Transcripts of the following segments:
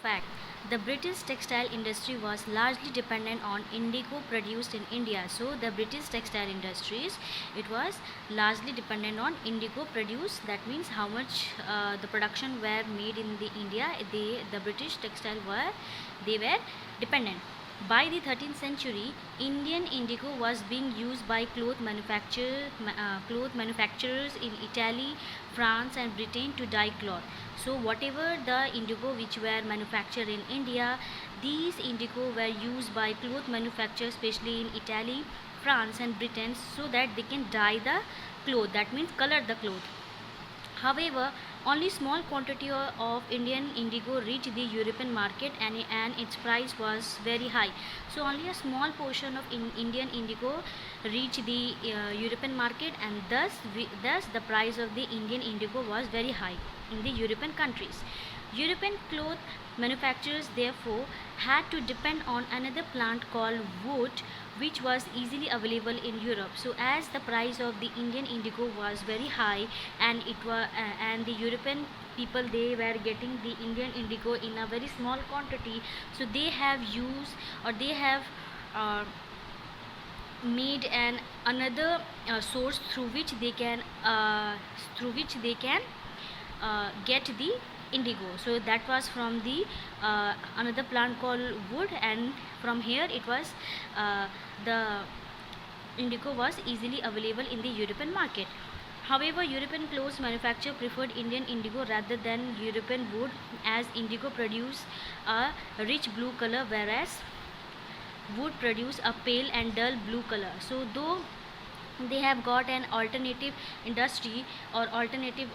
fact. The British textile industry was largely dependent on indigo produced in India. So the British textile industries, it was largely dependent on indigo produced. That means how much the production were made in the India. The British textile were dependent. By the 13th century, Indian indigo was being used by cloth manufacturers in Italy, France, and Britain to dye cloth. So, whatever the indigo which were manufactured in India, these indigo were used by cloth manufacturers, especially in Italy, France, and Britain, so that they can dye the cloth. That means color the cloth. However, only small quantity of Indian indigo reached the European market, and its price was very high. So only a small portion of Indian indigo reached the European market, and thus the price of the Indian indigo was very high in the European countries. European cloth manufacturers therefore had to depend on another plant called wood, which was easily available in Europe. So as the price of the Indian indigo was very high, and the European people, they were getting the Indian indigo in a very small quantity, so they have used, or they have made another source through which they can get the indigo. So that was from the another plant called wood, and from here it was the indigo was easily available in the European market. However, European clothes manufacturer preferred Indian indigo rather than European wood, as indigo produce a rich blue color, whereas wood produce a pale and dull blue color. So though they have got an alternative industry, or alternative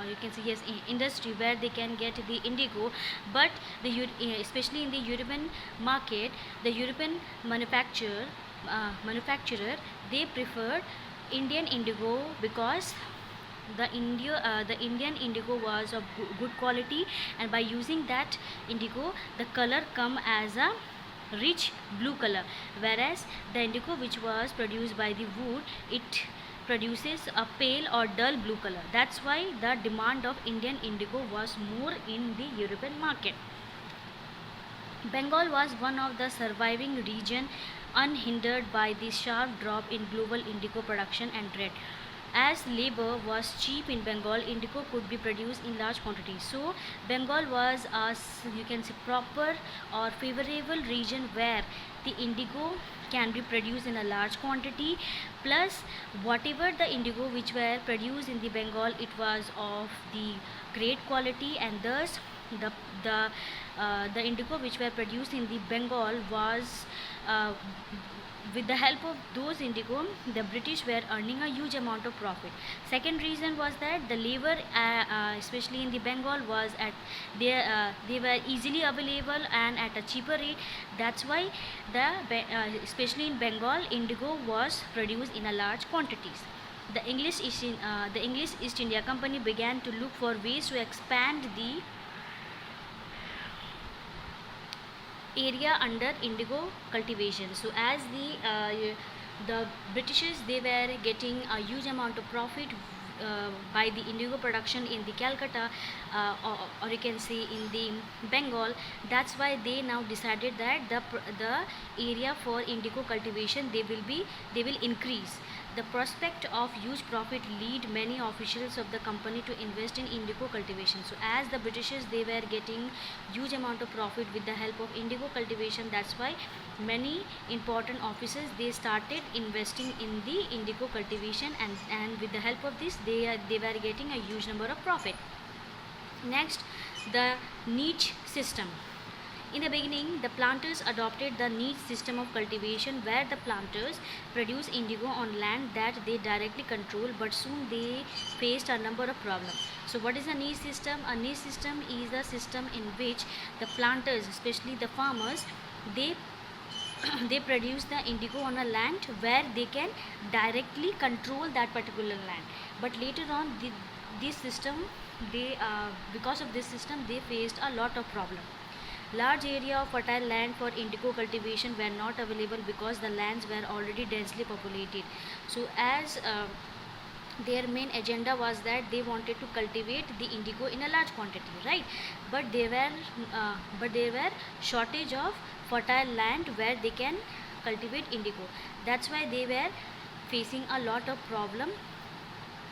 you can say, yes, industry where they can get the indigo, but especially in the European market, the European manufacturer, they preferred Indian indigo, because the Indian indigo was of good quality, and by using that indigo, the color come as a rich blue color, whereas the indigo which was produced by the wood, it produces a pale or dull blue color. That's why the demand of Indian indigo was more in the European market. Bengal was one of the surviving region unhindered by the sharp drop in global indigo production and trade. As labor was cheap in Bengal, indigo could be produced in large quantities. So Bengal was a, you can say, proper or favorable region where the indigo can be produced in a large quantity, plus whatever the indigo which were produced in the Bengal, it was of the great quality, and thus the indigo which were produced in the Bengal was with the help of those indigo, the British were earning a huge amount of profit. Second reason was that the labor, especially in the Bengal, was at they were easily available and at a cheaper rate. That's why especially in Bengal, indigo was produced in a large quantities. The English East India Company began to look for ways to expand the area under indigo cultivation. So as the Britishers, they were getting a huge amount of profit by the indigo production in the Calcutta, or you can say in the Bengal. That's why they now decided that the area for indigo cultivation, they will increase. The prospect of huge profit lead many officials of the company to invest in indigo cultivation. So as the Britishers, they were getting huge amount of profit with the help of indigo cultivation, that's why many important officers, they started investing in the indigo cultivation, and with the help of this, they were getting a huge number of profit. Next, the niche system. In the beginning, the planters adopted the niche system of cultivation, where the planters produce indigo on land that they directly control, but soon they faced a number of problems. So what is a niche system? A niche system is a system in which the planters, especially the farmers, they they produce the indigo on a land where they can directly control that particular land. But later on, this system, because of this system, they faced a lot of problems. Large area of fertile land for indigo cultivation were not available because the lands were already densely populated. So as their main agenda was that they wanted to cultivate the indigo in a large quantity, right? But there were shortage of fertile land where they can cultivate indigo. That's why they were facing a lot of problem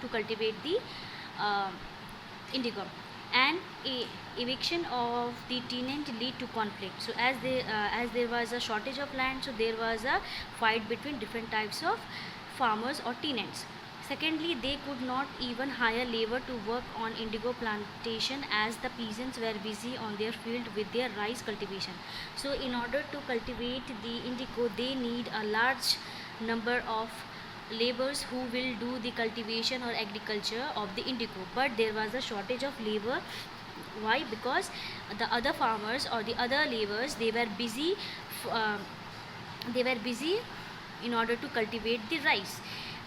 to cultivate the uh, indigo. And eviction of the tenant lead to conflict. So as there was a shortage of land, so there was a fight between different types of farmers or tenants. Secondly, they could not even hire labor to work on indigo plantation as the peasants were busy on their field with their rice cultivation. So in order to cultivate the indigo, they need a large number of laborers who will do the cultivation or agriculture of the indigo, but there was a shortage of labor. Why? Because the other farmers or the other laborers, they were busy in order to cultivate the rice.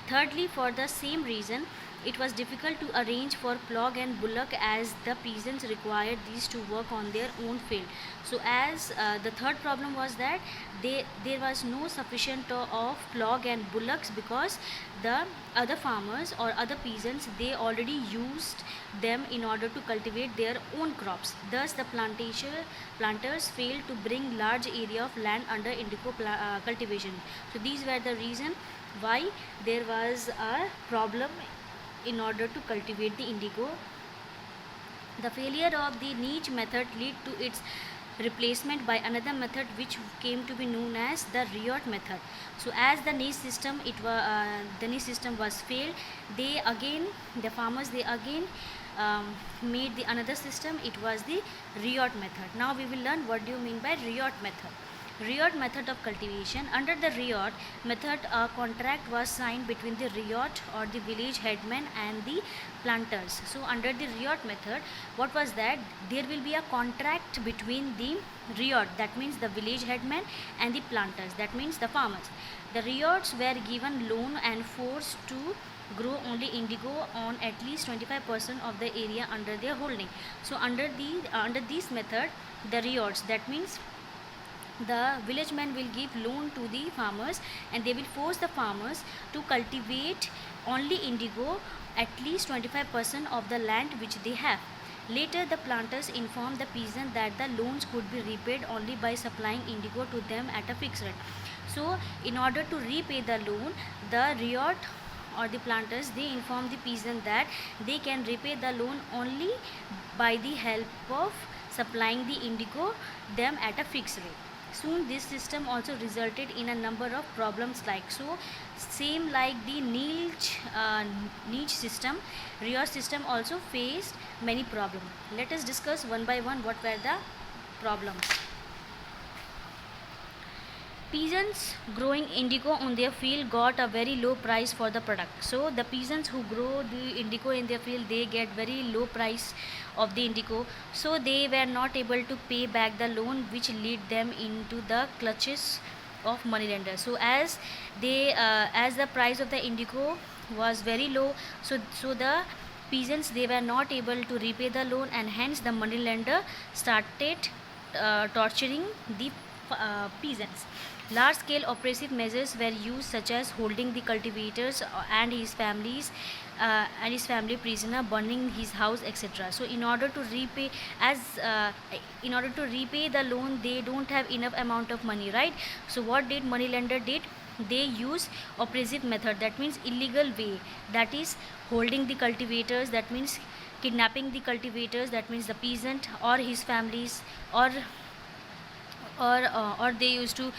Thirdly, for the same reason, it was difficult to arrange for plough and bullock as the peasants required these to work on their own field. So as the third problem was that there was no sufficient of plough and bullocks, because the other farmers or other peasants, they already used them in order to cultivate their own crops. Thus the planters failed to bring large area of land under indigo cultivation. So these were the reason why there was a problem in order to cultivate the indigo. The failure of the niche method led to its replacement by another method which came to be known as the riot method. So as the niche system was failed, the farmers made the another system. It was the riot method. Now we will learn what do you mean by riot method. Riot method of cultivation. Under the riot method, a contract was signed between the riot or the village headman and the planters. So under the riot method, what was that? There will be a contract between the riot, that means the village headman, and the planters, that means the farmers. The riots were given loan and forced to grow only indigo on at least 25% of the area under their holding. So under this method, the riots, that means the village men will give loan to the farmers, and they will force the farmers to cultivate only indigo at least 25% of the land which they have. Later the planters informed the peasant that the loans could be repaid only by supplying indigo to them at a fixed rate. So in order to repay the loan, the riot or the planters, they inform the peasant that they can repay the loan only by the help of supplying the indigo them at a fixed rate. Soon this system also resulted in a number of problems, like same like the niche system, riot system also faced many problems. Let us discuss one by one what were the problems. Peasants growing indigo on their field got a very low price for the product. So the peasants who grow the indigo in their field, they get very low price of the indigo, so they were not able to pay back the loan, which lead them into the clutches of moneylenders. So as the price of the indigo was very low, so the peasants, they were not able to repay the loan, and hence the moneylender started torturing the peasants. Large scale oppressive measures were used, such as holding the cultivators and his family prisoner, burning his house, etc. So in order to repay the loan, they don't have enough amount of money, right? So what did moneylender did? They use oppressive method, that means illegal way, that is holding the cultivators, that means kidnapping the cultivators, that means the peasant or his families, or they used to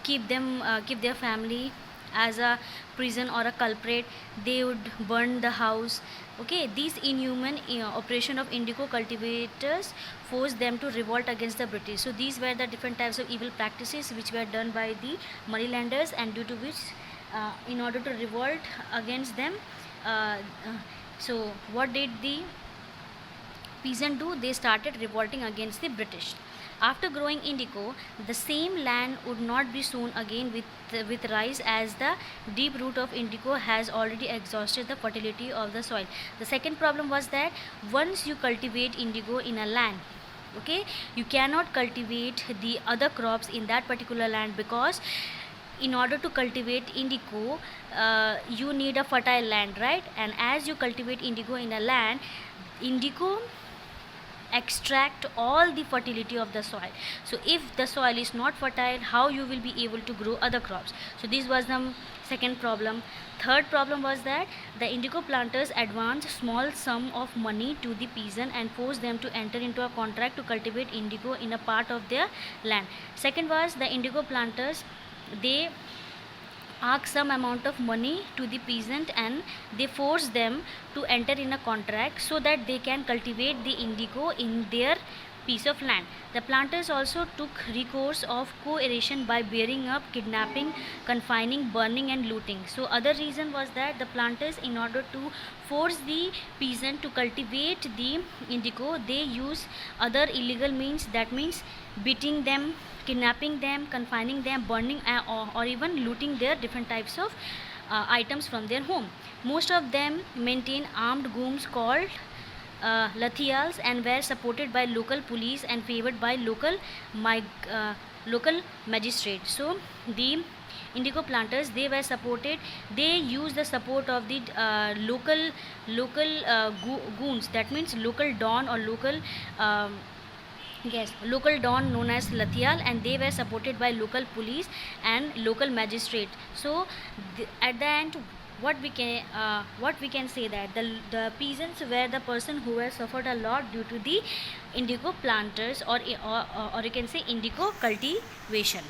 keep their family as a prison or a culprit. They would burn the house. Okay, these inhuman operation of indigo cultivators forced them to revolt against the British. So these were the different types of evil practices which were done by the moneylenders, and due to which in order to revolt against them, so what did the peasant do? They started revolting against the British. After growing indigo, the same land would not be sown again with rice, as the deep root of indigo has already exhausted the fertility of the soil. The second problem was that once you cultivate indigo in a land, okay, you cannot cultivate the other crops in that particular land, because in order to cultivate indigo, you need a fertile land, right? And as you cultivate indigo in a land, indigo extract all the fertility of the soil. So if the soil is not fertile, how you will be able to grow other crops? So this was the second problem. Third problem was that the indigo planters advance small sum of money to the peasant and force them to enter into a contract to cultivate indigo in a part of their land. Second was the indigo planters, they ask some amount of money to the peasant and they force them to enter in a contract so that they can cultivate the indigo in their piece of land. The planters also took recourse of coercion by bearing up, kidnapping, confining, burning and looting. So other reason was that the planters, in order to force the peasant to cultivate the indigo, they use other illegal means, that means beating them, kidnapping them, confining them, burning or even looting their different types of items from their home. Most of them maintain armed gooms called lathials and were supported by local police and favored by local magistrates. So the indigo planters, they were supported, they used the support of the local goons, that means local don or local local don known as lathial, and they were supported by local police and local magistrate. So at the end, what we can say that the peasants were the person who were suffered a lot due to the indigo planters or you can say indigo cultivation.